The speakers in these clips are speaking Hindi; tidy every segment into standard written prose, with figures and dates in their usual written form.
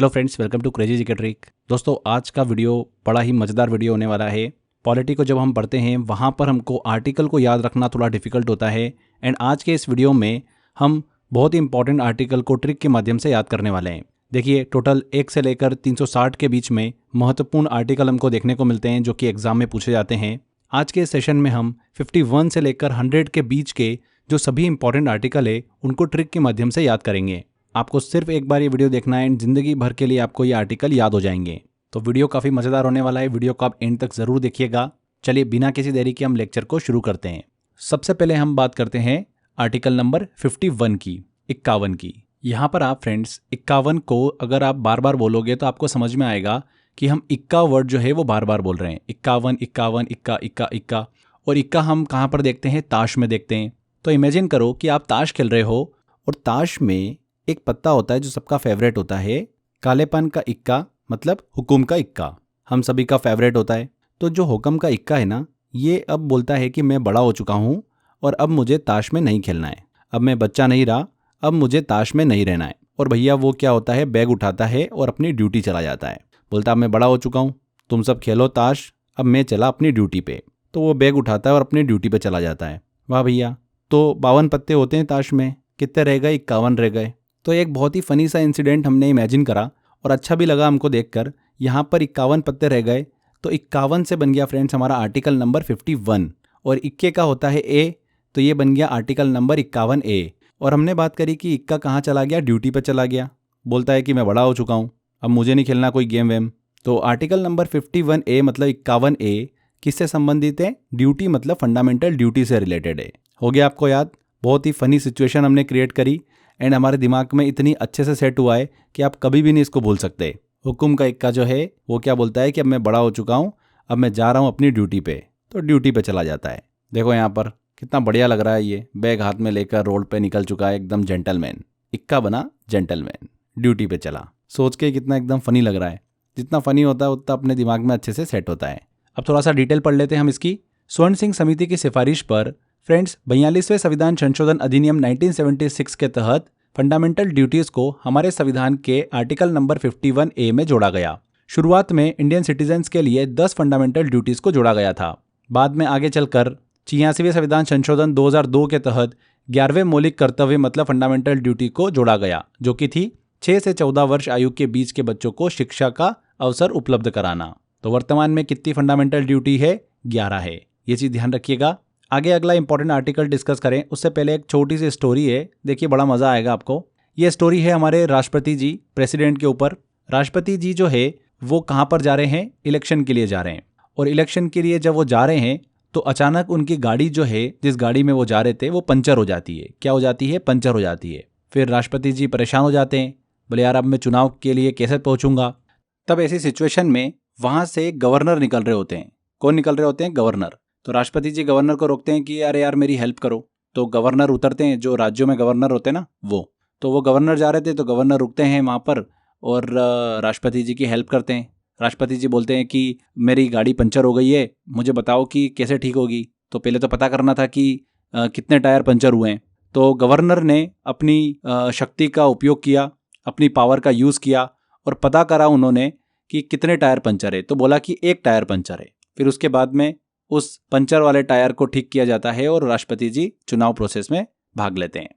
Hello friends, welcome to crazy GK trick. दोस्तों, आज का वीडियो बड़ा ही मज़ेदार वीडियो होने वाला है। पॉलिटी को जब हम पढ़ते हैं वहाँ पर हमको आर्टिकल को याद रखना थोड़ा डिफिकल्ट होता है। एंड आज के इस वीडियो में हम बहुत ही इंपॉर्टेंट आर्टिकल को ट्रिक के माध्यम से याद करने वाले हैं। देखिए, टोटल 1 से लेकर 360 के बीच में महत्वपूर्ण आर्टिकल हमको देखने को मिलते हैं जो कि एग्जाम में पूछे जाते हैं। आज के सेशन में हम 51 से लेकर 100 के बीच के जो सभी इंपॉर्टेंट आर्टिकल है उनको ट्रिक के माध्यम से याद करेंगे। आपको सिर्फ एक बार ये वीडियो देखना है एंड जिंदगी भर के लिए आपको ये आर्टिकल याद हो जाएंगे। तो वीडियो काफ़ी मज़ेदार होने वाला है, वीडियो को आप एंड तक ज़रूर देखिएगा। चलिए बिना किसी देरी के हम लेक्चर को शुरू करते हैं। सबसे पहले हम बात करते हैं आर्टिकल नंबर 51 की, 51 की। यहाँ पर आप फ्रेंड्स 51 को अगर आप बार बार बोलोगे तो आपको समझ में आएगा कि हम इक्का वर्ड जो है वो बार बार बोल रहे हैं। 51, 51, इक्का, इक्का, इक्का। और इक्का हम कहाँ पर देखते हैं? ताश में देखते हैं। तो इमेजिन करो कि आप ताश खेल रहे हो और ताश में एक पत्ता होता है जो सबका फेवरेट होता है। कालेपन का इक्का मतलब हुकुम का इक्का हम सभी का फेवरेट होता है। तो जो हुक्म का इक्का है ना, ये अब बोलता है कि मैं बड़ा हो चुका हूँ और अब मुझे ताश में नहीं खेलना है। अब मैं बच्चा नहीं रहा, अब मुझे ताश में नहीं रहना है। और भैया वो क्या होता है, बैग उठाता है और अपनी ड्यूटी चला जाता है। बोलता है मैं बड़ा हो चुका हूँ, तुम सब खेलो ताश, अब मैं चला अपनी ड्यूटी पे। तो वो बैग उठाता है और अपनी ड्यूटी पे चला जाता है। वाह भैया, तो 52 पत्ते होते हैं ताश में, कितने रह गए? 51 रह गए। तो एक बहुत ही फ़नी सा इंसिडेंट हमने इमेजिन करा और अच्छा भी लगा हमको देखकर। यहाँ पर 51 पत्ते रह गए तो 51 से बन गया फ्रेंड्स हमारा आर्टिकल नंबर 51। और इक्के का होता है ए, तो ये बन गया आर्टिकल नंबर 51 ए। और हमने बात करी कि इक्का कहाँ चला गया? ड्यूटी पे चला गया। बोलता है कि मैं बड़ा हो चुका हूँ, अब मुझे नहीं खेलना कोई गेम वेम। तो आर्टिकल नंबर 51 ए मतलब 51 ए किससे संबंधित है? ड्यूटी मतलब फंडामेंटल ड्यूटी से रिलेटेड है। हो गया आपको याद? बहुत ही फ़नी सिचुएशन हमने क्रिएट करी एंड हमारे दिमाग में इतनी अच्छे से सेट हुआ है कि आप कभी भी नहीं इसको भूल सकते। हुकुम का इक्का जो है वो क्या बोलता है कि अब मैं बड़ा हो चुका हूँ, अब मैं जा रहा हूँ अपनी ड्यूटी पे। तो ड्यूटी पे चला जाता है। देखो यहाँ पर कितना बढ़िया लग रहा है, ये बैग हाथ में लेकर रोड पे निकल चुका है, एकदम जेंटलमैन। इक्का बना जेंटलमैन, ड्यूटी पे चला। सोच के कितना एकदम फनी लग रहा है। जितना फनी होता है उतना अपने दिमाग में अच्छे से सेट होता है। अब थोड़ा सा डिटेल पढ़ लेते हैं हम इसकी। स्वर्ण सिंह समिति की सिफारिश पर फ्रेंड्स 42वें संविधान संशोधन अधिनियम 1976 के तहत फंडामेंटल ड्यूटीज को हमारे संविधान के आर्टिकल नंबर 51 ए में जोड़ा गया। शुरुआत में इंडियन सिटीजन्स के लिए 10 फंडामेंटल ड्यूटीज को जोड़ा गया था। बाद में आगे चलकर 86वें संविधान संशोधन 2002 के तहत 11वें मौलिक कर्तव्य मतलब फंडामेंटल ड्यूटी को जोड़ा गया, जो कि थी 6 से 14 वर्ष आयु के बीच के बच्चों को शिक्षा का अवसर उपलब्ध कराना। तो वर्तमान में कितनी फंडामेंटल ड्यूटी है? 11 है। ये चीज़ ध्यान रखिएगा। आगे अगला इंपॉर्टेंट आर्टिकल डिस्कस करें उससे पहले एक छोटी सी स्टोरी है, देखिए बड़ा मज़ा आएगा आपको। ये स्टोरी है हमारे राष्ट्रपति जी, प्रेसिडेंट के ऊपर। राष्ट्रपति जी जो है वो कहाँ पर जा रहे हैं? इलेक्शन के लिए जा रहे हैं। और इलेक्शन के लिए जब वो जा रहे हैं तो अचानक उनकी गाड़ी जो है, जिस गाड़ी में वो जा रहे थे, वो पंचर हो जाती है। क्या हो जाती है? पंचर हो जाती है। फिर राष्ट्रपति जी परेशान हो जाते हैं, बोले यार अब मैं चुनाव के लिए कैसे पहुँचूंगा। तब ऐसी सिचुएशन में वहाँ से गवर्नर निकल रहे होते हैं। कौन निकल रहे होते हैं? गवर्नर। तो राष्ट्रपति जी गवर्नर को रोकते हैं कि अरे यार मेरी हेल्प करो। तो गवर्नर उतरते हैं, जो राज्यों में गवर्नर होते हैं ना वो। तो वो गवर्नर जा रहे थे तो गवर्नर रुकते हैं वहाँ पर और राष्ट्रपति जी की हेल्प करते हैं। राष्ट्रपति जी बोलते हैं कि मेरी गाड़ी पंचर हो गई है, मुझे बताओ कि कैसे ठीक होगी। तो पहले तो पता करना था कि कितने टायर पंचर हुए हैं। तो गवर्नर ने अपनी शक्ति का उपयोग किया, अपनी पावर का यूज़ किया और पता करा उन्होंने कि कितने टायर पंचर है। तो बोला कि 1 टायर पंचर है। फिर उसके बाद में उस पंचर वाले टायर को ठीक किया जाता है और राष्ट्रपति जी चुनाव प्रोसेस में भाग लेते हैं।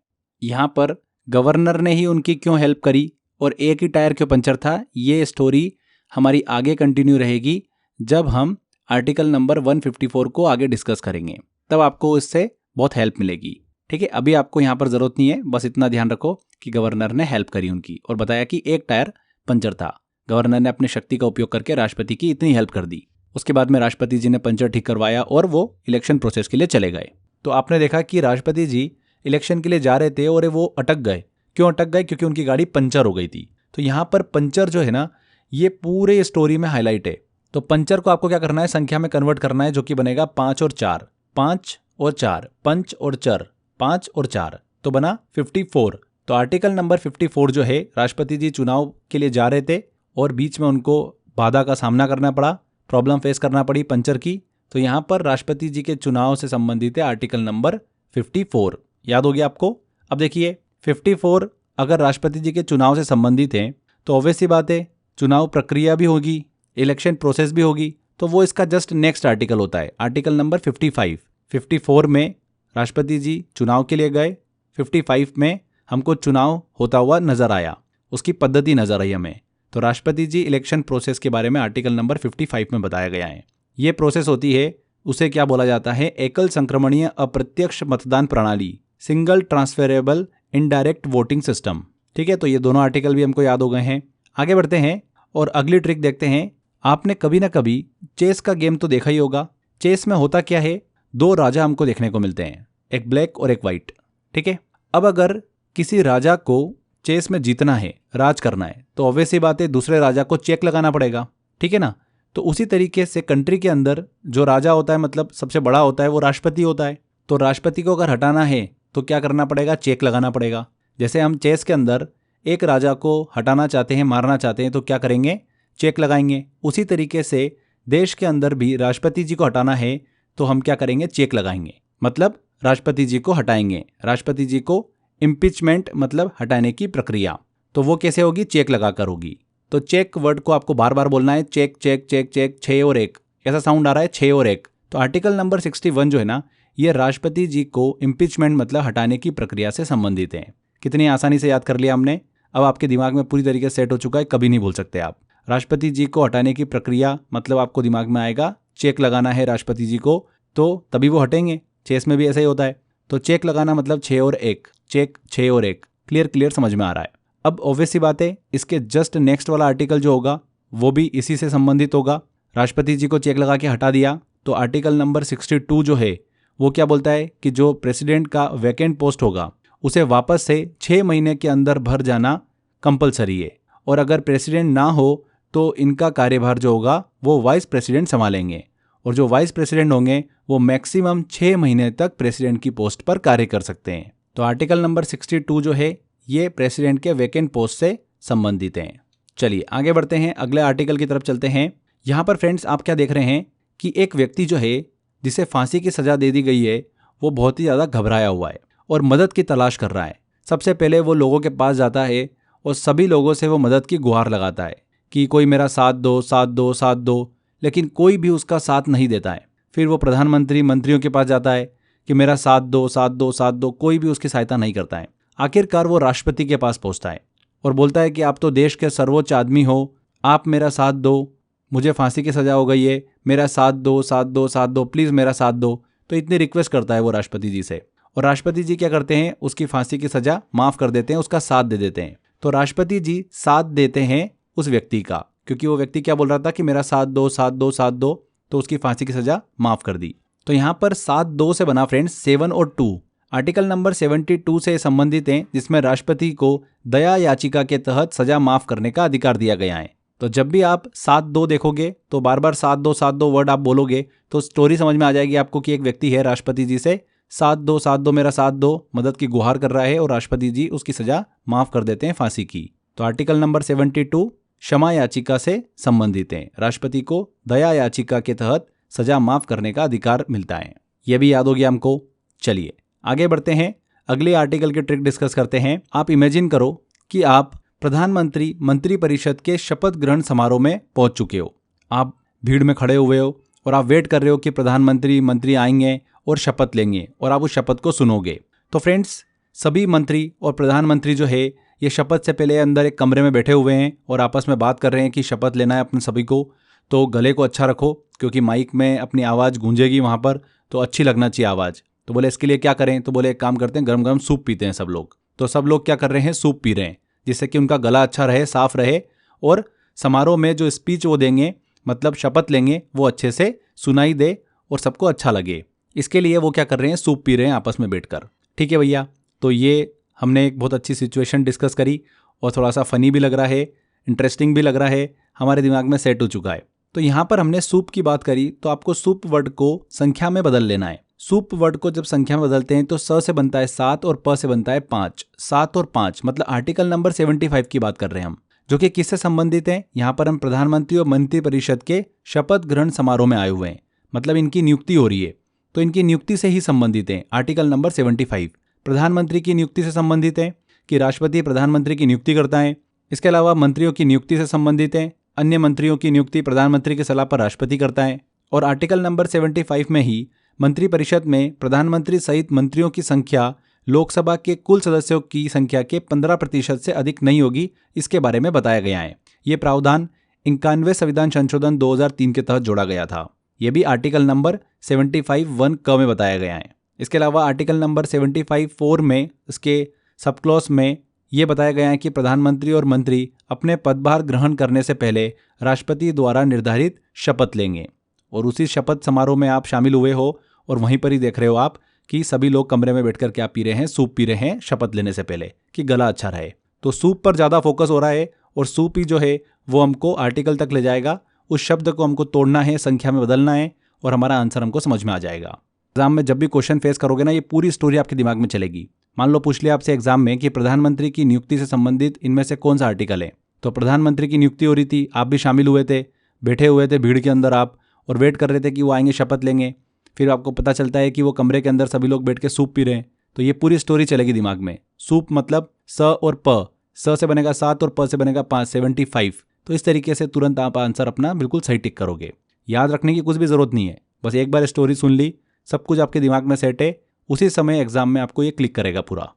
यहाँ पर गवर्नर ने ही उनकी क्यों हेल्प करी और एक ही टायर क्यों पंचर था, ये स्टोरी हमारी आगे कंटिन्यू रहेगी जब हम आर्टिकल नंबर 154 को आगे डिस्कस करेंगे। तब आपको इससे बहुत हेल्प मिलेगी। ठीक है, अभी आपको यहाँ पर ज़रूरत नहीं है, बस इतना ध्यान रखो कि गवर्नर ने हेल्प करी उनकी और बताया कि 1 टायर पंचर था। गवर्नर ने अपनी शक्ति का उपयोग करके राष्ट्रपति की इतनी हेल्प कर दी। उसके बाद में राष्ट्रपति जी ने पंचर ठीक करवाया और वो इलेक्शन प्रोसेस के लिए चले गए। तो आपने देखा कि राष्ट्रपति जी इलेक्शन के लिए जा रहे थे और वो अटक गए। क्यों अटक गए? क्योंकि उनकी गाड़ी पंचर हो गई थी। तो यहाँ पर पंचर जो है ना, ये पूरे स्टोरी में हाईलाइट है। तो पंचर को आपको क्या करना है? संख्या में कन्वर्ट करना है, जो कि बनेगा 5 और 4, 5 और 4, पंच और चर, 5 और 4, तो बना 54। तो आर्टिकल नंबर 54 जो है, राष्ट्रपति जी चुनाव के लिए जा रहे थे और बीच में उनको बाधा का सामना करना पड़ा, प्रॉब्लम फेस करना पड़ी पंचर की। तो यहाँ पर राष्ट्रपति जी के चुनाव से संबंधित है आर्टिकल नंबर 54। याद हो गया आपको? अब देखिए 54 अगर राष्ट्रपति जी के चुनाव से संबंधित हैं तो ऑब्वियस सी बात है चुनाव प्रक्रिया भी होगी, इलेक्शन प्रोसेस भी होगी, तो वो इसका जस्ट नेक्स्ट आर्टिकल होता है, आर्टिकल नंबर 55। 54 में राष्ट्रपति जी चुनाव के लिए गए, 55 में हमको चुनाव होता हुआ नजर आया, उसकी पद्धति नजर आई हमें। तो राष्ट्रपति जी इलेक्शन प्रोसेस के बारे में आर्टिकल नंबर 55 में बताया गया है। ये प्रोसेस होती है, उसे क्या बोला जाता है, एकल संक्रमणीय अप्रत्यक्ष मतदान प्रणाली, single transferable indirect voting system. ठीक है, तो ये दोनों आर्टिकल भी हमको याद हो गए हैं। आगे बढ़ते हैं और अगली ट्रिक देखते हैं। आपने कभी ना कभी चेस का गेम तो देखा ही होगा। चेस में होता क्या है, दो राजा हमको देखने को मिलते हैं, एक ब्लैक और एक वाइट। ठीक है, अब अगर किसी राजा को चेस में जीतना है, राज करना है, तो ऑब्वियस सी बात है दूसरे राजा को चेक लगाना पड़ेगा। ठीक है ना। तो उसी तरीके से कंट्री के अंदर जो राजा होता है, मतलब सबसे बड़ा होता है, वो राष्ट्रपति होता है। तो राष्ट्रपति को अगर हटाना है तो क्या करना पड़ेगा, चेक लगाना पड़ेगा। जैसे हम चेस के अंदर एक राजा को हटाना चाहते हैं, मारना चाहते हैं, तो क्या करेंगे, चेक लगाएंगे। उसी तरीके से देश के अंदर भी राष्ट्रपति जी को हटाना है तो हम क्या करेंगे, चेक लगाएंगे, मतलब राष्ट्रपति जी को हटाएंगे। राष्ट्रपति जी को इम्पीचमेंट मतलब हटाने की प्रक्रिया, तो वो कैसे होगी, चेक लगाकर होगी। तो चेक वर्ड को आपको बार बार बोलना है, चेक चेक चेक चेक, 6 और 1, ऐसा साउंड आ रहा है, 6 और 1। तो आर्टिकल नंबर 61 जो है ना, ये राष्ट्रपति जी को इम्पीचमेंट मतलब हटाने की प्रक्रिया से संबंधित है। कितनी आसानी से याद कर लिया हमने, अब आपके दिमाग में पूरी तरीके से सेट हो चुका है, कभी नहीं भूल सकते आप। राष्ट्रपति जी को हटाने की प्रक्रिया मतलब आपको दिमाग में आएगा, चेक लगाना है राष्ट्रपति जी को, तो तभी वो हटेंगे। चेस में भी ऐसा ही होता है। तो चेक लगाना मतलब 6 और 1, चेक 6 और 1, क्लियर समझ में आ रहा है। अब ऑब्वियस सी बात है, इसके जस्ट नेक्स्ट वाला आर्टिकल जो होगा वो भी इसी से संबंधित होगा। राष्ट्रपति जी को चेक लगा के हटा दिया, तो आर्टिकल नंबर 62 जो है वो क्या बोलता है कि जो प्रेसिडेंट का वैकेंट पोस्ट होगा उसे वापस से 6 महीने के अंदर भर जाना कंपलसरी है। और अगर प्रेसिडेंट ना हो तो इनका कार्यभार जो होगा वो वाइस प्रेसिडेंट संभालेंगे, और जो वाइस प्रेसिडेंट होंगे वो मैक्सिमम 6 महीने तक प्रेसिडेंट की पोस्ट पर कार्य कर सकते हैं। तो आर्टिकल नंबर 62 जो है ये प्रेसिडेंट के वैकेंट पोस्ट से संबंधित हैं। चलिए आगे बढ़ते हैं, अगले आर्टिकल की तरफ चलते हैं। यहाँ पर फ्रेंड्स आप क्या देख रहे हैं कि एक व्यक्ति जो है जिसे फांसी की सजा दे दी गई है वो बहुत ही ज़्यादा घबराया हुआ है और मदद की तलाश कर रहा है। सबसे पहले वो लोगों के पास जाता है और सभी लोगों से वो मदद की गुहार लगाता है कि कोई मेरा साथ दो साथ दो साथ दो, लेकिन कोई भी उसका साथ नहीं देता है। फिर वो प्रधानमंत्री मंत्रियों के पास जाता है कि मेरा साथ दो साथ दो साथ दो, कोई भी उसकी सहायता नहीं करता है। आखिरकार वो राष्ट्रपति के पास पहुंचता है और बोलता है कि आप तो देश के सर्वोच्च आदमी हो, आप मेरा साथ दो, मुझे फांसी की सजा हो गई है, मेरा साथ दो साथ दो साथ दो, प्लीज़ मेरा साथ दो। तो इतनी रिक्वेस्ट करता है वो राष्ट्रपति जी से, और राष्ट्रपति जी क्या करते हैं, उसकी फांसी की सजा माफ़ कर देते हैं, उसका साथ दे देते हैं। तो राष्ट्रपति जी साथ देते हैं उस व्यक्ति का, क्योंकि वो व्यक्ति क्या बोल रहा था कि मेरा साथ दो साथ दो साथ दो, तो उसकी फांसी की सजा माफ़ कर दी। तो यहाँ पर 7-2 से बना फ्रेंड्स 7 और 2। आर्टिकल नंबर 72 से संबंधित हैं, जिसमें राष्ट्रपति को दया याचिका के तहत सजा माफ करने का अधिकार दिया गया है। तो जब भी आप 7-2 देखोगे तो बार बार 7-2 वर्ड आप बोलोगे तो स्टोरी समझ में आ जाएगी आपको कि एक व्यक्ति है राष्ट्रपति जी से साथ दो मेरा साथ दो, मदद की गुहार कर रहा है और राष्ट्रपति जी उसकी सजा माफ कर देते हैं फांसी की। तो आर्टिकल नंबर 72 क्षमा याचिका से संबंधित है। राष्ट्रपति को दया याचिका के तहत सजा माफ करने का अधिकार मिलता है। यह भी याद हो गया हमको। चलिए आगे बढ़ते हैं, अगले आर्टिकल की ट्रिक डिस्कस करते हैं। आप इमेजिन करो कि आप प्रधानमंत्री मंत्रिपरिषद के शपथ ग्रहण समारोह में पहुंच चुके हो। आप भीड़ में खड़े हुए हो और आप वेट कर रहे हो कि प्रधानमंत्री मंत्री आएंगे और शपथ लेंगे और आप उस शपथ को सुनोगे। तो फ्रेंड्स सभी मंत्री और प्रधानमंत्री जो है ये शपथ से पहले अंदर एक कमरे में बैठे हुए हैं और आपस में बात कर रहे हैं कि शपथ लेना है अपने सभी को। तो गले को अच्छा रखो क्योंकि माइक में अपनी आवाज़ गूंजेगी वहाँ पर, तो अच्छी लगना चाहिए आवाज़। तो बोले इसके लिए क्या करें, तो बोले एक काम करते हैं गरम गरम सूप पीते हैं सब लोग। तो सब लोग क्या कर रहे हैं, सूप पी रहे हैं, जिससे कि उनका गला अच्छा रहे, साफ रहे और समारोह में जो स्पीच वो देंगे मतलब शपथ लेंगे वो अच्छे से सुनाई दे और सबको अच्छा लगे। इसके लिए वो क्या कर रहे हैं, सूप पी रहे हैं आपस में बैठकर। ठीक है भैया, तो ये हमने एक बहुत अच्छी सिचुएशन डिस्कस करी और थोड़ा सा फ़नी भी लग रहा है, इंटरेस्टिंग भी लग रहा है, हमारे दिमाग में सेट हो चुका है। तो यहाँ पर हमने सूप की बात करी, तो आपको सूप वर्ड को संख्या में बदल लेना है। सूप वर्ड को जब संख्या में बदलते हैं तो स से बनता है 7 और प से बनता है 5। 7 और 5 मतलब आर्टिकल नंबर 75 की बात कर रहे हैं हम, जो कि किससे संबंधित है। यहाँ पर हम प्रधानमंत्री और मंत्रिपरिषद के शपथ ग्रहण समारोह में आए हुए हैं, मतलब इनकी नियुक्ति हो रही है, तो इनकी नियुक्ति से ही संबंधित है। आर्टिकल नंबर 75 प्रधानमंत्री की नियुक्ति से संबंधित है कि राष्ट्रपति प्रधानमंत्री की नियुक्ति करता है। इसके अलावा मंत्रियों की नियुक्ति से संबंधित है। अन्य मंत्रियों की नियुक्ति प्रधानमंत्री की सलाह पर राष्ट्रपति करता है। और आर्टिकल नंबर 75 में ही मंत्रिपरिषद में प्रधानमंत्री सहित मंत्रियों की संख्या लोकसभा के कुल सदस्यों की संख्या के 15% से अधिक नहीं होगी, इसके बारे में बताया गया है। ये प्रावधान 91वें संविधान संशोधन 2003 के तहत जोड़ा गया था। यह भी आर्टिकल नंबर 75(1) क में बताया गया है। इसके अलावा आर्टिकल नंबर 75(4) में इसके सब क्लॉज में यह बताया गया है कि प्रधानमंत्री और मंत्री अपने पदभार ग्रहण करने से पहले राष्ट्रपति द्वारा निर्धारित शपथ लेंगे। और उसी शपथ समारोह में आप शामिल हुए हो और वहीं पर ही देख रहे हो आप कि सभी लोग कमरे में बैठकर क्या पी रहे हैं, सूप पी रहे हैं शपथ लेने से पहले कि गला अच्छा रहे। तो सूप पर ज़्यादा फोकस हो रहा है और सूप ही जो है वो हमको आर्टिकल तक ले जाएगा। उस शब्द को हमको तोड़ना है, संख्या में बदलना है और हमारा आंसर हमको समझ में आ जाएगा। एग्जाम में जब भी क्वेश्चन फेस करोगे ना, ये पूरी स्टोरी आपके दिमाग में चलेगी। मान लो पूछ लिया आपसे एग्जाम में कि प्रधानमंत्री की नियुक्ति से संबंधित इनमें से कौन सा आर्टिकल है, तो प्रधानमंत्री की नियुक्ति हो रही थी, आप भी शामिल हुए थे, बैठे हुए थे भीड़ के अंदर आप और वेट कर रहे थे कि वो आएंगे शपथ लेंगे। फिर आपको पता चलता है कि वो कमरे के अंदर सभी लोग बैठ के सूप पी रहे हैं। तो ये पूरी स्टोरी चलेगी दिमाग में। सूप मतलब स और प, स से बनेगा 7 और प से बनेगा 5, 75। तो इस तरीके से तुरंत आप आंसर अपना बिल्कुल सही टिक करोगे। याद रखने की कुछ भी ज़रूरत नहीं है, बस एक बार स्टोरी सुन ली, सब कुछ आपके दिमाग में सेट है, उसी समय एग्जाम में आपको ये क्लिक करेगा पूरा।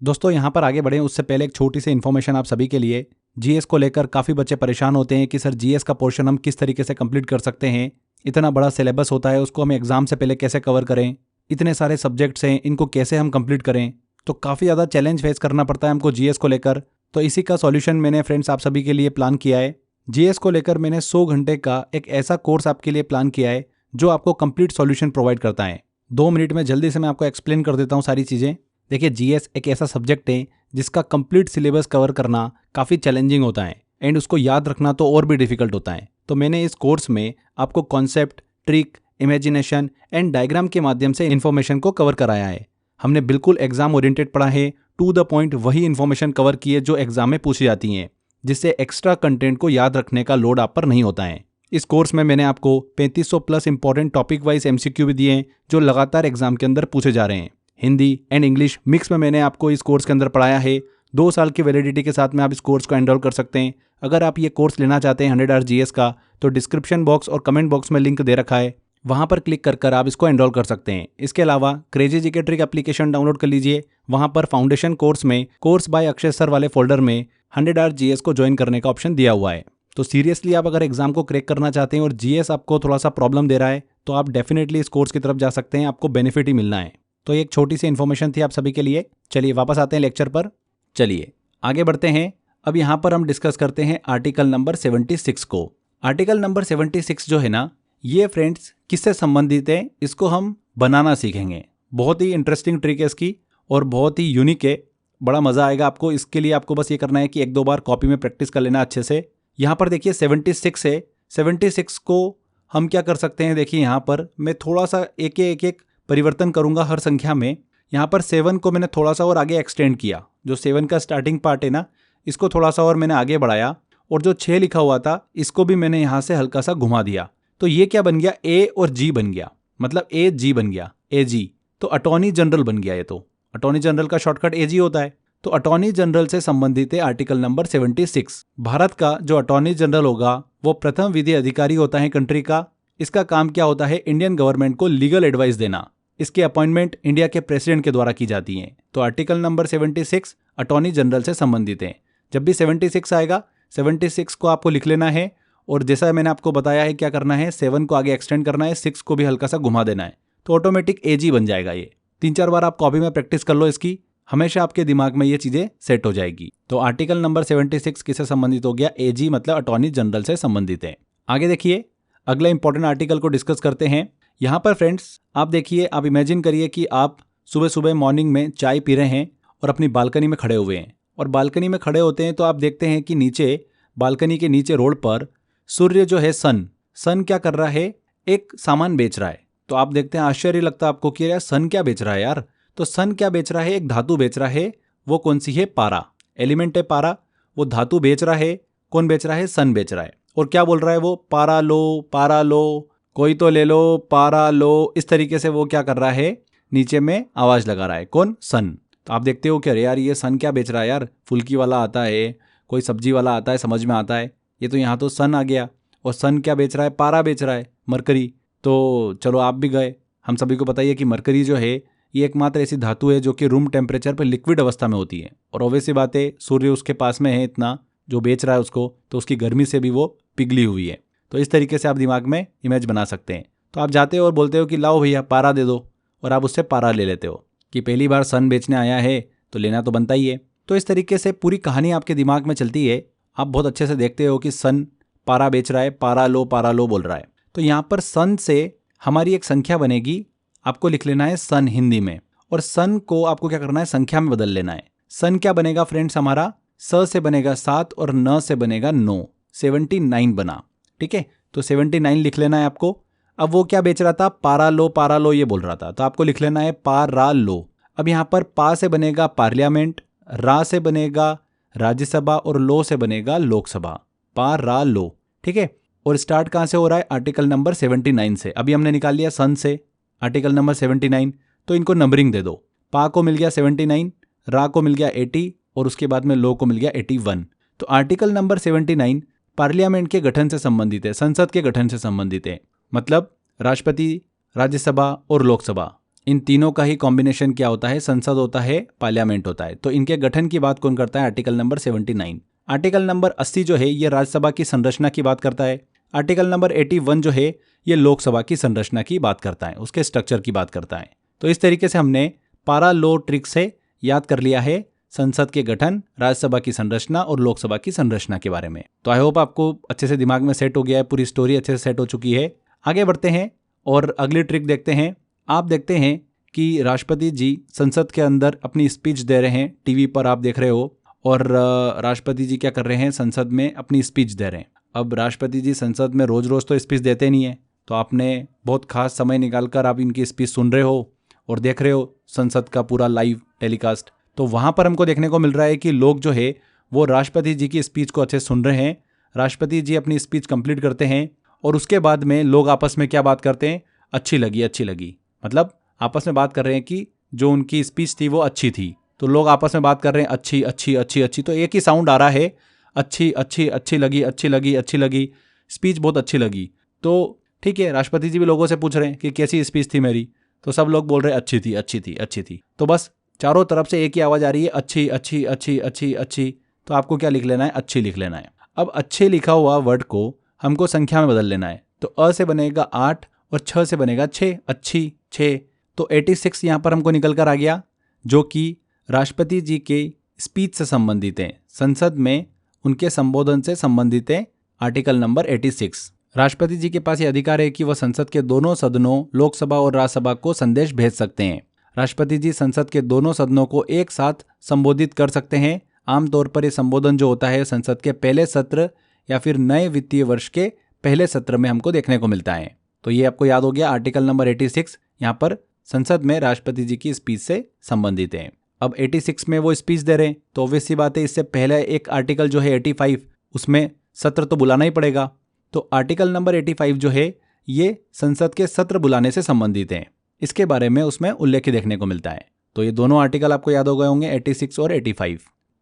दोस्तों यहाँ पर आगे बढ़ें उससे पहले एक छोटी सी इन्फॉर्मेशन आप सभी के लिए। जीएस को लेकर काफ़ी बच्चे परेशान होते हैं कि सर जीएस का पोर्शन हम किस तरीके से कंप्लीट कर सकते हैं, इतना बड़ा सिलेबस होता है, उसको हम एग्जाम से पहले कैसे कवर करें, इतने सारे सब्जेक्ट्स हैं, इनको कैसे हम कंप्लीट करें। तो काफ़ी ज़्यादा चैलेंज फेस करना पड़ता है हमको जीएस को लेकर। तो इसी का सॉल्यूशन मैंने फ्रेंड्स आप सभी के लिए प्लान किया है। जीएस को लेकर मैंने 100 घंटे का एक ऐसा कोर्स आपके लिए प्लान किया है जो आपको कंप्लीट सॉल्यूशन प्रोवाइड करता है। 2 मिनट में जल्दी से मैं आपको एक्सप्लेन कर देता हूँ सारी चीज़ें। देखिए जीएस एक ऐसा सब्जेक्ट है जिसका कंप्लीट सिलेबस कवर करना काफ़ी चैलेंजिंग होता है एंड उसको याद रखना तो और भी डिफिकल्ट होता है। तो मैंने इस कोर्स में आपको concept, trick, imagination and diagram के माध्यम से इन्फॉर्मेशन को कवर कराया है। हमने बिल्कुल एग्जाम ओरिएंटेड पढ़ा है, टू द पॉइंट वही इन्फॉर्मेशन कवर की है जो एग्जाम में पूछी जाती हैं, जिससे एक्स्ट्रा कंटेंट को याद रखने का लोड आप पर नहीं होता है। इस कोर्स में मैंने आपको 3500 plus important topic wise MCQ भी दिए हैं जो लगातार एग्जाम के अंदर पूछे जा रहे हैं। हिंदी एंड इंग्लिश मिक्स में मैंने आपको इस कोर्स के अंदर पढ़ाया है। 2 साल की वैलिडिटी के साथ में आप इस कोर्स को एनरोल कर सकते हैं। अगर आप ये कोर्स लेना चाहते हैं 100 आवर जीएस का, तो डिस्क्रिप्शन बॉक्स और कमेंट बॉक्स में लिंक दे रखा है, वहाँ पर क्लिक कर आप इसको एनरोल कर सकते हैं। इसके अलावा crazy GK trick application download कर लीजिए। वहाँ पर फाउंडेशन कोर्स में कोर्स बाय अक्षय सर वाले फोल्डर में 100 आवर जीएस को ज्वाइन करने का ऑप्शन दिया हुआ है। तो सीरियसली आप अगर एग्जाम को क्रैक करना चाहते हैं और जीएस आपको थोड़ा सा प्रॉब्लम दे रहा है, तो आप डेफिनेटली इस कोर्स की तरफ जा सकते हैं, आपको बेनिफिट ही मिलना है। तो एक छोटी सी इन्फॉर्मेशन थी आप सभी के लिए। चलिए वापस आते हैं लेक्चर पर। चलिए आगे बढ़ते हैं। अब यहाँ पर हम डिस्कस करते हैं आर्टिकल नंबर 76 को। आर्टिकल नंबर 76 जो है ना, ये फ्रेंड्स किससे संबंधित है, इसको हम बनाना सीखेंगे। बहुत ही इंटरेस्टिंग ट्रिक है इसकी और बहुत ही यूनिक है, बड़ा मज़ा आएगा आपको। इसके लिए आपको बस ये करना है कि 1-2 बार कॉपी में प्रैक्टिस कर लेना अच्छे से। यहाँ पर देखिए 76 है। 76 को हम क्या कर सकते हैं, देखिए यहाँ पर मैं थोड़ा सा एक परिवर्तन करूँगा हर संख्या में। यहाँ पर 7 को मैंने थोड़ा सा और आगे एक्सटेंड किया, जो 7 का स्टार्टिंग पार्ट है ना, इसको थोड़ा सा और मैंने आगे बढ़ाया और जो 6 लिखा हुआ था इसको भी मैंने यहाँ से हल्का सा घुमा दिया। तो ये क्या बन गया, ए और जी बन गया, मतलब ए जी बन गया, ए जी। तो अटॉर्नी जनरल बन गया। ये तो अटॉर्नी जनरल का शॉर्टकट ए जी होता है। तो अटॉर्नी जनरल से संबंधित है आर्टिकल नंबर 76। भारत का जो अटॉर्नी जनरल होगा वो प्रथम विधि अधिकारी होता है कंट्री का। इसका काम क्या होता है, इंडियन गवर्नमेंट को लीगल एडवाइस देना। इसकी अपॉइंटमेंट इंडिया के प्रेसिडेंट के द्वारा की जाती है। तो आर्टिकल नंबर 76 अटॉर्नी जनरल से संबंधित है। जब भी 76 आएगा, 76 को आपको लिख लेना है और जैसा मैंने आपको बताया है क्या करना है, 7 को आगे एक्सटेंड करना है, 6 को भी हल्का सा घुमा देना है, तो ऑटोमेटिक एजी बन जाएगा। ये 3-4 बार आप कॉपी में प्रैक्टिस कर लो इसकी, हमेशा आपके दिमाग में ये चीज़ें सेट हो जाएगी। तो आर्टिकल नंबर 76 किससे संबंधित हो गया, एजी मतलब अटॉर्नी जनरल से संबंधित है। आगे देखिए अगला इंपॉर्टेंट आर्टिकल को डिस्कस करते हैं। यहाँ पर फ्रेंड्स आप देखिए, आप इमेजिन करिए कि आप सुबह सुबह मॉर्निंग में चाय पी रहे हैं और अपनी बालकनी में खड़े हुए हैं। और बालकनी में खड़े होते हैं तो आप देखते हैं कि नीचे बालकनी के नीचे रोड पर सूर्य जो है सन क्या कर रहा है, एक सामान बेच रहा है। तो आप देखते हैं, आश्चर्य लगता है आपको कि यार सन क्या बेच रहा है यार। तो सन क्या बेच रहा है, एक धातु बेच रहा है। वो कौन सी है, पारा, एलिमेंट है पारा। वो धातु बेच रहा है, कौन बेच रहा है, सन बेच रहा है। और क्या बोल रहा है वो, पारा लो, कोई तो ले लो, पारा लो। इस तरीके से वो क्या कर रहा है, नीचे में आवाज लगा रहा है, कौन, सन। तो आप देखते हो कि अरे यार ये सन क्या बेच रहा है यार, फुल्की वाला आता है, कोई सब्जी वाला आता है समझ में आता है, ये तो यहाँ तो सन आ गया, और सन क्या बेच रहा है, पारा बेच रहा है, मरकरी। तो चलो आप भी गए। हम सभी को पता ही है कि मरकरी जो है ये एकमात्र ऐसी धातु है जो कि रूम टेम्परेचर पर लिक्विड अवस्था में होती है, और ऑब्वियस सी बात है सूर्य उसके पास में है इतना, जो बेच रहा है उसको, तो उसकी गर्मी से भी वो पिघली हुई है। तो इस तरीके से आप दिमाग में इमेज बना सकते हैं। तो आप जाते हो और बोलते हो कि लाओ भैया पारा दे दो, और आप उससे पारा ले लेते हो कि पहली बार सन बेचने आया है तो लेना तो बनता ही है। तो इस तरीके से पूरी कहानी आपके दिमाग में चलती है। आप बहुत अच्छे से देखते हो कि सन पारा बेच रहा है, पारा लो बोल रहा है। तो यहाँ पर सन से हमारी एक संख्या बनेगी, आपको लिख लेना है सन हिंदी में, और सन को आपको क्या करना है, संख्या में बदल लेना है। सन क्या बनेगा फ्रेंड्स हमारा, स से बनेगा 7 और न से बनेगा 9, 79 बना। ठीक है, तो 79 लिख लेना है आपको। अब वो क्या बेच रहा था, पारा लो ये बोल रहा था, तो आपको लिख लेना है पारा लो। अब यहाँ पर पा से बनेगा पार्लियामेंट, रा से बनेगा राज्यसभा, और लो से बनेगा लोकसभा, पारा लो। ठीक है, और स्टार्ट कहाँ से हो रहा है, आर्टिकल नंबर 79 से। अभी हमने निकाल लिया सन से आर्टिकल नंबर 79, तो इनको नंबरिंग दे दो। पा को मिल गया 79, रा को मिल गया 80, और उसके बाद में लो को मिल गया 81। तो आर्टिकल नंबर 79 पार्लियामेंट के गठन से संबंधित है, संसद के गठन से संबंधित है। मतलब राष्ट्रपति, राज्यसभा और लोकसभा, इन तीनों का ही कॉम्बिनेशन क्या होता है, संसद होता है, पार्लियामेंट होता है। तो इनके गठन की बात कौन करता है, आर्टिकल नंबर 79। आर्टिकल नंबर 80 जो है ये राज्यसभा की संरचना की बात करता है। आर्टिकल नंबर 81 जो है ये लोकसभा की संरचना की बात करता है, उसके स्ट्रक्चर की बात करता है। तो इस तरीके से हमने पारा लो ट्रिक से याद कर लिया है संसद के गठन, राज्यसभा की संरचना और लोकसभा की संरचना के बारे में। तो आई होप आपको अच्छे से दिमाग में सेट हो गया है, पूरी स्टोरी अच्छे से सेट हो चुकी है। आगे बढ़ते हैं और अगली ट्रिक देखते हैं। आप देखते हैं कि राष्ट्रपति जी संसद के अंदर अपनी स्पीच दे रहे हैं, टीवी पर आप देख रहे हो, और राष्ट्रपति जी क्या कर रहे हैं, संसद में अपनी स्पीच दे रहे हैं। अब राष्ट्रपति जी संसद में रोज रोज तो स्पीच देते नहीं है, तो आपने बहुत खास समय निकालकर आप इनकी स्पीच सुन रहे हो और देख रहे हो संसद का पूरा लाइव टेलीकास्ट। तो वहाँ पर हमको देखने को मिल रहा है कि लोग जो है वो राष्ट्रपति जी की स्पीच को अच्छे से सुन रहे हैं। राष्ट्रपति जी अपनी स्पीच कंप्लीट करते हैं और उसके बाद में लोग आपस में क्या बात करते हैं, अच्छी लगी। मतलब आपस में बात कर रहे हैं कि जो उनकी स्पीच थी वो अच्छी थी। तो लोग आपस में बात कर रहे हैं अच्छी। तो एक ही साउंड आ रहा है, अच्छी लगी, स्पीच बहुत अच्छी लगी। तो ठीक है, राष्ट्रपति जी भी लोगों से पूछ रहे हैं कि कैसी स्पीच थी मेरी, तो सब लोग बोल रहे हैं अच्छी थी। तो बस चारों तरफ से एक ही आवाज़ आ रही है, अच्छी। तो आपको क्या लिख लेना है, अच्छी लिख लेना है। अब अच्छे लिखा हुआ वर्ड को हमको संख्या में बदल लेना है। तो अ से बनेगा 8 और छ से बनेगा 6, अच्छी 6। तो 86 यहाँ पर हमको निकल कर आ गया, जो कि राष्ट्रपति जी के स्पीच से संबंधित है, संसद में उनके संबोधन से संबंधित है। Article number 86। राष्ट्रपति जी के पास ये अधिकार है कि वह संसद के दोनों सदनों, लोकसभा और राज्यसभा को संदेश भेज सकते हैं। राष्ट्रपति जी संसद के दोनों सदनों को एक साथ संबोधित कर सकते हैं। आमतौर पर ये संबोधन जो होता है संसद के पहले सत्र या फिर नए वित्तीय वर्ष के पहले सत्र में हमको देखने को मिलता है। तो ये आपको याद हो गया, आर्टिकल नंबर 86 यहाँ पर संसद में राष्ट्रपति जी की स्पीच से संबंधित है। अब 86 में वो स्पीच दे रहे हैं, तो ऑब्वियस सी बात है इससे पहले एक आर्टिकल जो है 85, उसमें सत्र तो बुलाना ही पड़ेगा। तो आर्टिकल नंबर 85 जो है ये संसद के सत्र बुलाने से संबंधित है, इसके बारे में उसमें उल्लेख देखने को मिलता है। तो ये दोनों आर्टिकल आपको याद हो गए होंगे, 86 और 85।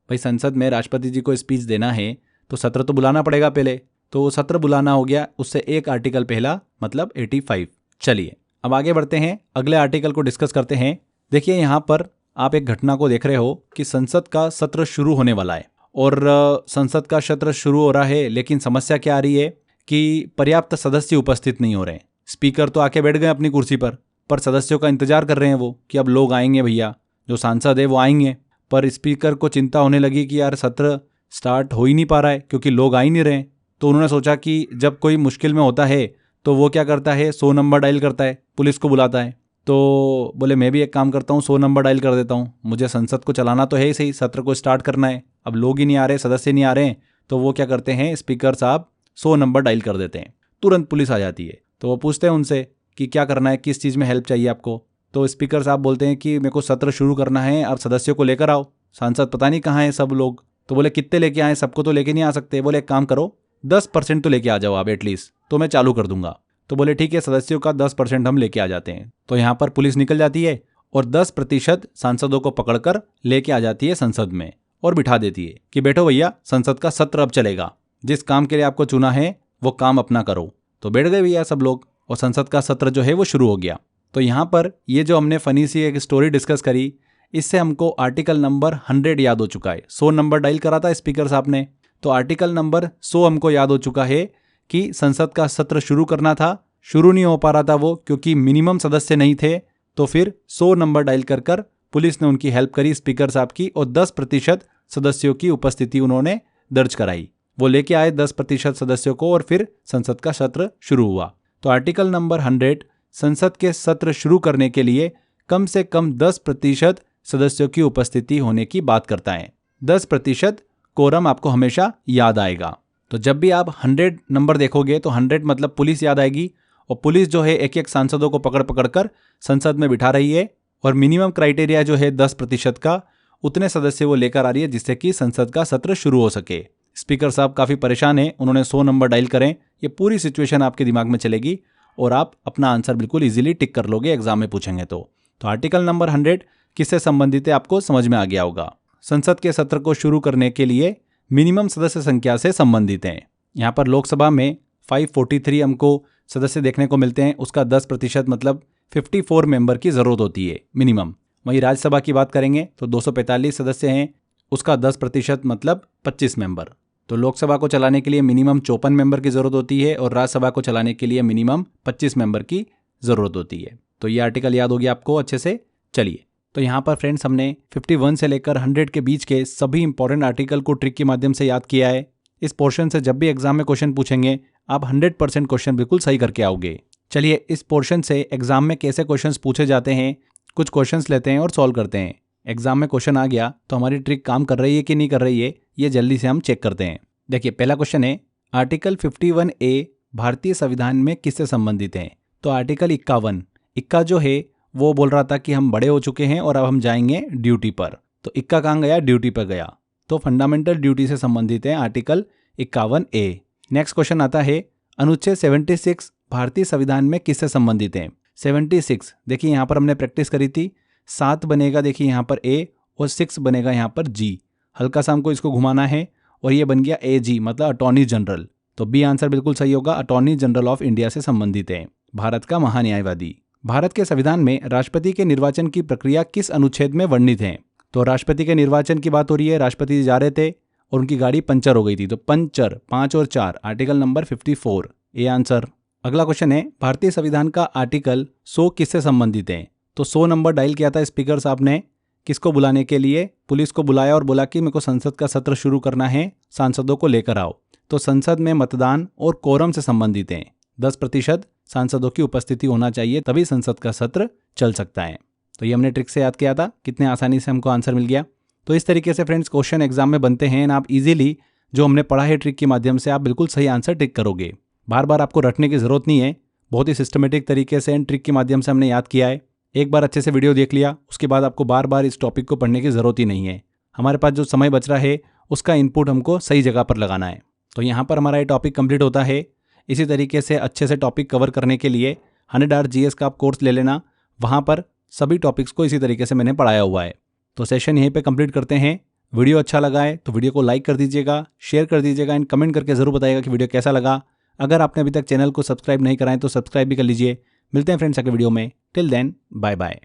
भाई संसद में राष्ट्रपति जी को स्पीच देना है तो सत्र तो बुलाना पड़ेगा पहले, तो वो सत्र बुलाना हो गया, उससे एक आर्टिकल पहला, मतलब 85। चलिए अब आगे बढ़ते हैं, अगले आर्टिकल को डिस्कस करते हैं। देखिए यहाँ पर आप एक घटना को देख रहे हो कि संसद का सत्र शुरू होने वाला है, और संसद का सत्र शुरू हो रहा है, लेकिन समस्या क्या आ रही है कि पर्याप्त सदस्य उपस्थित नहीं हो रहे हैं। स्पीकर तो आके बैठ गए अपनी कुर्सी पर सदस्यों का इंतजार कर रहे हैं वो कि अब लोग आएंगे भैया, जो सांसद है वो आएंगे। पर स्पीकर को चिंता होने लगी कि यार सत्र स्टार्ट हो ही नहीं पा रहा है क्योंकि लोग आ ही नहीं रहे। तो उन्होंने सोचा कि जब कोई मुश्किल में होता है तो वो क्या करता है, 100 नंबर डायल करता है, पुलिस को बुलाता है। तो बोले मैं भी एक काम करता हूँ, 100 नंबर डायल कर देता हूँ, मुझे संसद को चलाना तो है ही सही, सत्र को स्टार्ट करना है। अब लोग ही नहीं आ रहे, सदस्य नहीं आ रहे हैं, तो वो क्या करते हैं, स्पीकर साहब 100 नंबर डायल कर देते हैं। तुरंत पुलिस आ जाती है। तो वो पूछते हैं उनसे कि क्या करना है, किस चीज़ में हेल्प चाहिए आपको। तो स्पीकर साहब बोलते हैं कि मेरे को सत्र शुरू करना है, आप सदस्यों को लेकर आओ। सांसद पता नहीं कहाँ हैं सब लोग। तो बोले कितने लेके आए, सबको तो लेके नहीं आ सकते। बोले एक काम करो, 10% तो लेके आ जाओ आप एटलीस्ट, तो मैं चालू कर दूंगा। तो बोले ठीक है, सदस्यों का 10% हम लेके आ जाते हैं। तो यहाँ पर पुलिस निकल जाती है और 10% सांसदों को पकड़कर लेके आ जाती है संसद में, और बिठा देती है कि बैठो भैया, संसद का सत्र अब चलेगा, जिस काम के लिए आपको चुना है वो काम अपना करो। तो बैठ गए भैया सब लोग और संसद का सत्र जो है वो शुरू हो गया। तो यहाँ पर ये जो हमने फनी सी एक स्टोरी डिस्कस करी, इससे हमको आर्टिकल नंबर 100 याद हो चुका है। 100 नंबर डायल करा था स्पीकर साहब ने, तो आर्टिकल नंबर 100 हमको याद हो चुका है कि संसद का सत्र शुरू करना था, शुरू नहीं हो पा रहा था वो क्योंकि मिनिमम सदस्य नहीं थे। तो फिर 100 नंबर डायल कर पुलिस ने उनकी हेल्प करी स्पीकर साहब की और 10% सदस्यों की उपस्थिति उन्होंने दर्ज कराई। वो लेके आए 10% सदस्यों को और फिर संसद का सत्र शुरू हुआ। तो आर्टिकल नंबर 100 संसद के सत्र शुरू करने के लिए कम से कम 10% सदस्यों की उपस्थिति होने की बात करता है। 10% कोरम आपको हमेशा याद आएगा। तो जब भी आप 100 नंबर देखोगे तो 100 मतलब पुलिस याद आएगी और पुलिस जो है एक एक सांसदों को पकड़ कर संसद में बिठा रही है और मिनिमम क्राइटेरिया जो है 10% का, उतने सदस्य वो लेकर आ रही है जिससे कि संसद का सत्र शुरू हो सके। स्पीकर साहब काफ़ी परेशान हैं, उन्होंने 100 नंबर डायल करें। ये पूरी सिचुएशन आपके दिमाग में चलेगी और आप अपना आंसर बिल्कुल इजीली टिक कर लोगे, एग्जाम में पूछेंगे तो आर्टिकल नंबर 100 किससे संबंधित है आपको समझ में आ गया होगा। संसद के सत्र को शुरू करने के लिए मिनिमम सदस्य संख्या से संबंधित हैं। यहाँ पर लोकसभा में 543 हमको सदस्य देखने को मिलते हैं, उसका 10% मतलब 54 मेंबर की ज़रूरत होती है मिनिमम। वहीं राज्यसभा की बात करेंगे तो 245 सदस्य हैं, उसका 10% मतलब 25 मेंबर। तो लोकसभा को चलाने के लिए मिनिमम 54 मेंबर की ज़रूरत होती है और राज्यसभा को चलाने के लिए मिनिमम 25 मेंबर की ज़रूरत होती है। तो ये आर्टिकल याद हो गया आपको अच्छे से। चलिए, तो यहाँ पर फ्रेंड्स हमने 51 से लेकर 100 के बीच के सभी इंपॉर्टेंट आर्टिकल को ट्रिक के माध्यम से याद किया है। इस पोर्शन से जब भी एग्जाम में क्वेश्चन पूछेंगे आप 100% क्वेश्चन बिल्कुल सही करके आओगे। चलिए, इस पोर्शन से एग्जाम में कैसे क्वेश्चंस पूछे जाते हैं, कुछ क्वेश्चंस लेते हैं और सॉल्व करते हैं। एग्जाम में क्वेश्चन आ गया तो हमारी ट्रिक काम कर रही है कि नहीं कर रही है, ये जल्दी से हम चेक करते हैं। देखिए, पहला क्वेश्चन है आर्टिकल 51A भारतीय संविधान में किससे संबंधित है। तो आर्टिकल 51 इक्का जो है वो बोल रहा था कि हम बड़े हो चुके हैं और अब हम जाएंगे ड्यूटी पर। तो इक्का कहाँ गया, ड्यूटी पर गया। तो फंडामेंटल ड्यूटी से संबंधित है आर्टिकल 51A। नेक्स्ट क्वेश्चन आता है अनुच्छेद 76 भारतीय संविधान में किससे संबंधित है। 76 देखिए यहाँ पर हमने प्रैक्टिस करी थी, 7 बनेगा देखिए यहाँ पर A और 6 बनेगा यहाँ पर G। हल्का सा हमको इसको घुमाना है और ये बन गया AG मतलब अटॉर्नी जनरल। तो बी आंसर बिल्कुल सही होगा, अटॉर्नी जनरल ऑफ इंडिया से संबंधित है, भारत का महान्यायवादी। भारत के संविधान में राष्ट्रपति के निर्वाचन की प्रक्रिया किस अनुच्छेद में वर्णित है। तो राष्ट्रपति के निर्वाचन की बात हो रही है, राष्ट्रपति जा रहे थे और उनकी गाड़ी पंचर हो गई थी, तो पंचर 5 और 4 आर्टिकल नंबर 54 ए आंसर। अगला क्वेश्चन है भारतीय संविधान का आर्टिकल 100 किससे संबंधित है। तो 100 नंबर डायल किया था स्पीकर साहब ने, किसको बुलाने के लिए, पुलिस को बुलाया और बोला कि मेरे को संसद का सत्र शुरू करना है, सांसदों को लेकर आओ। तो संसद में मतदान और कोरम से संबंधित हैं, 10% सांसदों की उपस्थिति होना चाहिए तभी संसद का सत्र चल सकता है। तो ये हमने ट्रिक से याद किया था, कितने आसानी से हमको आंसर मिल गया। तो इस तरीके से फ्रेंड्स क्वेश्चन एग्जाम में बनते हैं, आप इजीली जो हमने पढ़ा है ट्रिक के माध्यम से आप बिल्कुल सही आंसर टिक करोगे। बार बार आपको रटने की ज़रूरत नहीं है, बहुत ही सिस्टमेटिक तरीके से ट्रिक के माध्यम से हमने याद किया है। एक बार अच्छे से वीडियो देख लिया, उसके बाद आपको बार बार इस टॉपिक को पढ़ने की ज़रूरत ही नहीं है। हमारे पास जो समय बच रहा है उसका इनपुट हमको सही जगह पर लगाना है। तो यहाँ पर हमारा ये टॉपिक कंप्लीट होता है। इसी तरीके से अच्छे से टॉपिक कवर करने के लिए 100 आवर GS का आप कोर्स ले लेना, वहाँ पर सभी टॉपिक्स को इसी तरीके से मैंने पढ़ाया हुआ है। तो सेशन यहीं पे कंप्लीट करते हैं। वीडियो अच्छा लगा है तो वीडियो को लाइक कर दीजिएगा, शेयर कर दीजिएगा एंड कमेंट करके ज़रूर बताइएगा कि वीडियो कैसा लगा। अगर आपने अभी तक चैनल को सब्सक्राइब नहीं कराएं तो सब्सक्राइब भी कर लीजिए। मिलते हैं फ्रेंड्स अगले वीडियो में। Till then bye bye.